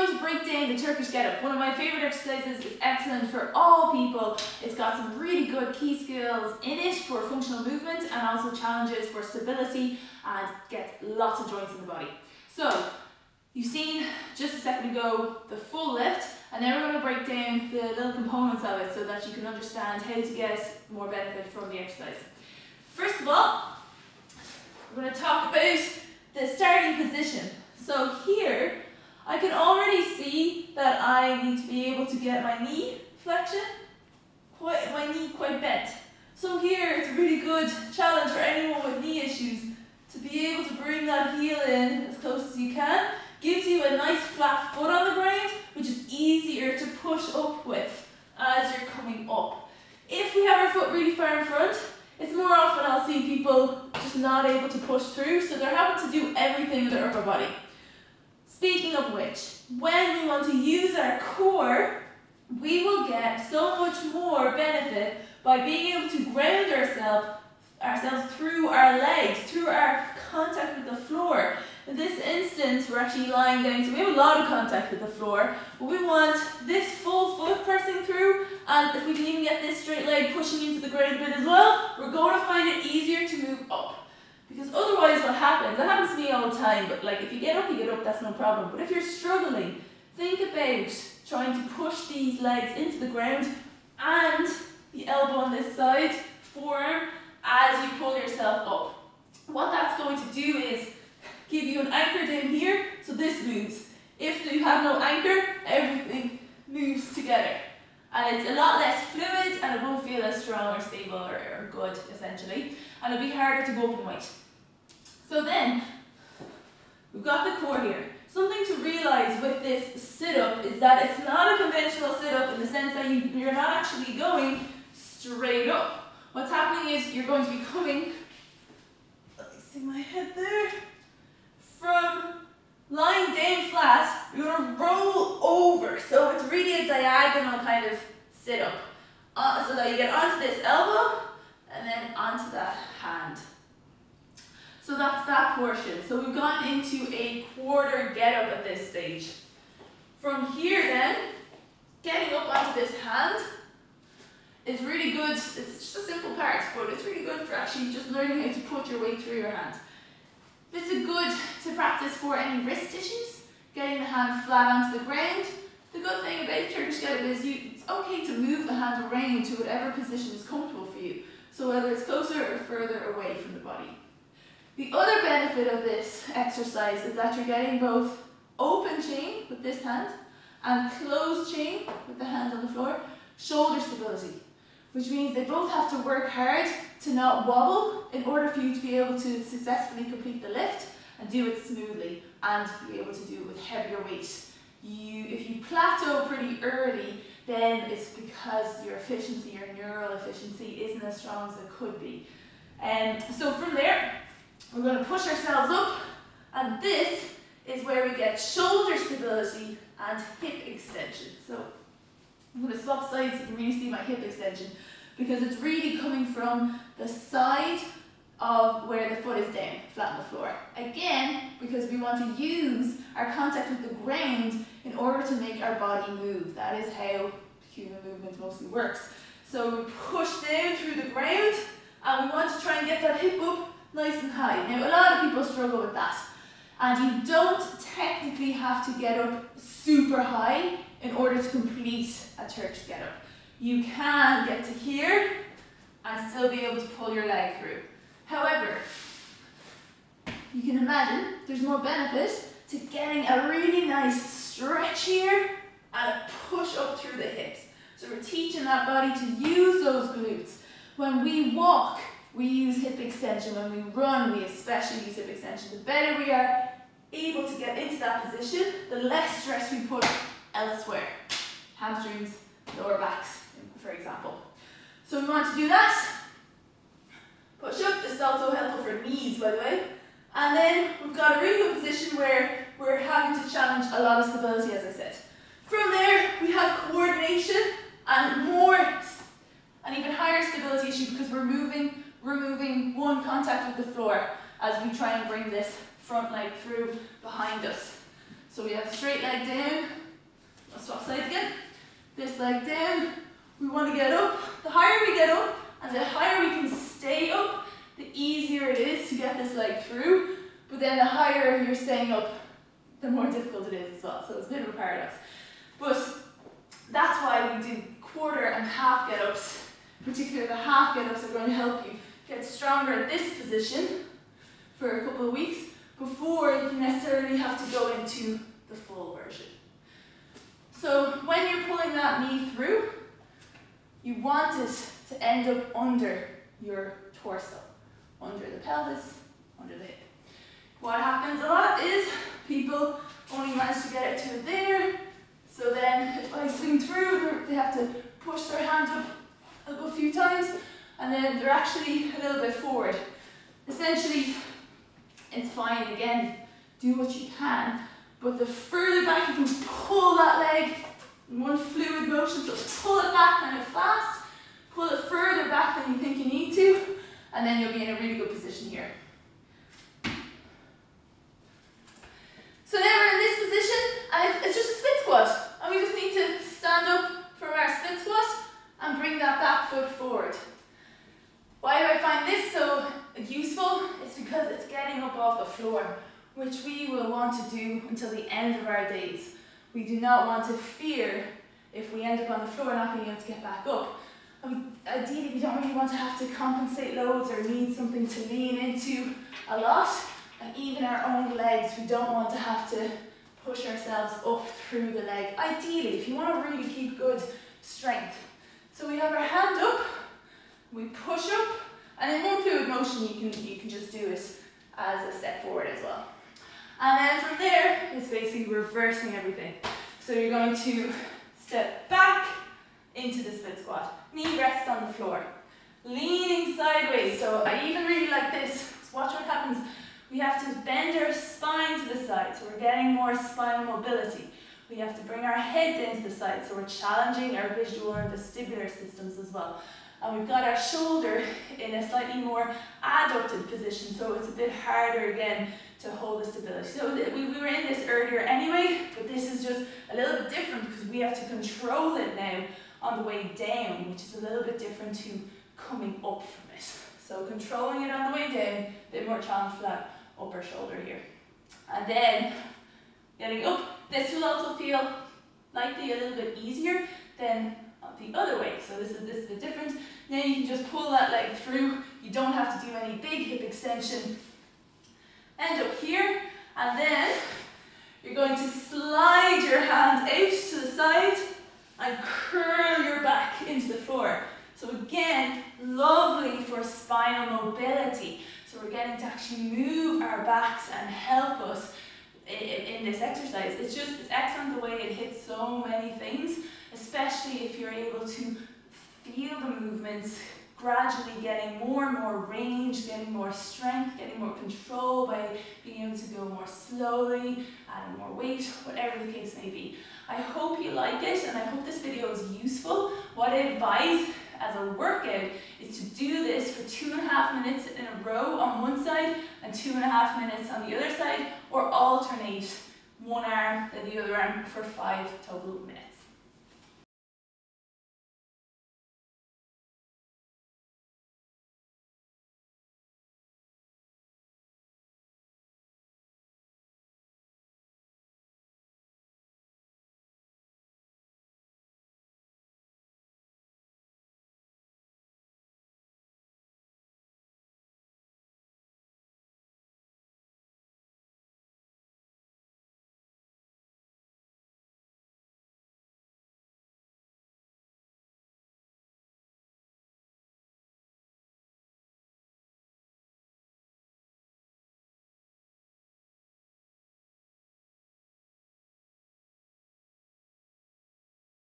going to break down the Turkish get-up. One of my favourite exercises. It's excellent for all people. It's got some really good key skills in it for functional movement and also challenges for stability and gets lots of joints in the body. So, you've seen just a second ago the full lift, and now we're going to break down the little components of it so that you can understand how to get more benefit from the exercise. First of all, we're going to talk about the starting position. So here, I can already see that I need to be able to get my knee flexion, my knee quite bent. So here, it's a really good challenge for anyone with knee issues to be able to bring that heel in as close as you can. Gives you a nice flat foot on the ground, which is easier to push up with as you're coming up. If we have our foot really far in front, it's more often I'll see people just not able to push through, so they're having to do everything with their upper body. Speaking of which, when we want to use our core, we will get so much more benefit by being able to ground ourselves through our legs, through our contact with the floor. In this instance, we're actually lying down, so we have a lot of contact with the floor, but we want this full foot pressing through, and if we can even get this straight leg pushing into the ground a bit as well, we're going to find it easier to move up. Because otherwise what happens, that happens to me all the time, but like if you get up, that's no problem. But if you're struggling, think about trying to push these legs into the ground and the elbow on this side, forearm, as you pull yourself up. What that's going to do is give you an anchor down here, so this moves. If you have no anchor, everything moves together. And it's a lot less fluid, and it won't feel as strong or stable or good, essentially. And it'll be harder to go up in weight. So then, we've got the core here. Something to realise with this sit-up is that it's not a conventional sit-up in the sense that you're not actually going straight up. What's happening is you're going to be coming, let me see my head there, from lying down flat, you're going to roll over. So it's really a diagonal kind of sit-up. So that you get onto this elbow and then onto that hand. So that's that portion. So we've gone into a quarter get-up at this stage. From here then, getting up onto this hand is really good. It's just a simple part, but it's really good for actually just learning how to put your weight through your hand. This is good to practice for any wrist issues, getting the hand flat onto the ground. The good thing about Turkish get-up is it's okay to move the hand around to whatever position is comfortable for you. So whether it's closer or further away from the body. The other benefit of this exercise is that you're getting both open chain with this hand and closed chain with the hand on the floor, shoulder stability, which means they both have to work hard to not wobble in order for you to be able to successfully complete the lift and do it smoothly and be able to do it with heavier weight. If you plateau pretty early, then it's because your efficiency, your neural efficiency isn't as strong as it could be. So from there, we're going to push ourselves up, and this is where we get shoulder stability and hip extension. So I'm going to swap sides so you can really see my hip extension, because it's really coming from the side of where the foot is down, flat on the floor. Again, because we want to use our contact with the ground in order to make our body move. That is how human movement mostly works. So we push down through the ground, and we want to try and get that hip up nice and high. Now, a lot of people struggle with that. And you don't technically have to get up super high in order to complete a Turkish get-up. You can get to here and still be able to pull your leg through. However, you can imagine there's more benefit to getting a really nice stretch here and a push up through the hips. So we're teaching that body to use those glutes. When we walk, we use hip extension. When we run, we especially use hip extension. The better we are able to get into that position, the less stress we put elsewhere. Hamstrings, lower backs, for example. So we want to do that. Push up. This is also helpful for knees, by the way. And then we've got a really good position where we're having to challenge a lot of stability, as I said. From there, we have coordination and an even higher stability issue, because we're removing one contact with the floor as we try and bring this front leg through behind us. So we have straight leg down, Let's swap sides again. This leg down. We want to get up. The higher we get up and the higher we can stay up, the easier it is to get this leg through. But then the higher you're staying up, the more difficult it is as well. So it's a bit of a paradox. But that's why we do quarter and half get-ups. Particularly the half get-ups are going to help you get stronger at this position for a couple of weeks before you necessarily have to go into the full version. So when you're pulling that knee through, you want it to end up under your torso, under the pelvis, under the hip. What happens a lot is people only manage to get it to there, so then if I swing through, they have to push their hand up a few times, and then they're actually a little bit forward. Essentially, it's fine, again, do what you can, but the further back you can pull that leg in one fluid motion, so pull it back kind of fast, pull it further back than you think you need to, and then you'll be in a really good position here. So now we're in this position, and it's just a split squat, and we just need to stand up from our split squat and bring that back foot forward. Why do I find this so useful? It's because it's getting up off the floor, which we will want to do until the end of our days. We do not want to fear if we end up on the floor not being able to get back up. Ideally, we don't really want to have to compensate loads or need something to lean into a lot. And even our own legs, we don't want to have to push ourselves up through the leg. Ideally, if you want to really keep good strength. So we have our hand up, we push up, and in one fluid motion you can just do it as a step forward as well. And then from there, it's basically reversing everything. So you're going to step back into the split squat. Knee rests on the floor. Leaning sideways. So I even really like this. So watch what happens. We have to bend our spine to the side, so we're getting more spinal mobility. We have to bring our head down to the side, so we're challenging our visual and vestibular systems as well. And we've got our shoulder in a slightly more adducted position, so it's a bit harder again to hold the stability. So we were in this earlier anyway, but this is just a little bit different because we have to control it now on the way down, which is a little bit different to coming up from it. So controlling it on the way down, a bit more challenge for that upper shoulder here. And then getting up, this will also feel likely a little bit easier than the other way. So this is a bit different. Now you can just pull that leg through. You don't have to do any big hip extension. End up here, and then you're going to slide your hands out to the side and curl your back into the floor. So again, lovely for spinal mobility. So we're getting to actually move our backs and help us in this exercise. It's excellent the way it hits so many things, especially if you're able to feel the movements, gradually getting more and more range, getting more strength, getting more control by being able to go more slowly, adding more weight, whatever the case may be. I hope you like it, and I hope this video is useful. What I advise as a workout is to do this for 2.5 minutes in a row on one side and 2.5 minutes on the other side, or alternate one arm then the other arm for 5 total minutes.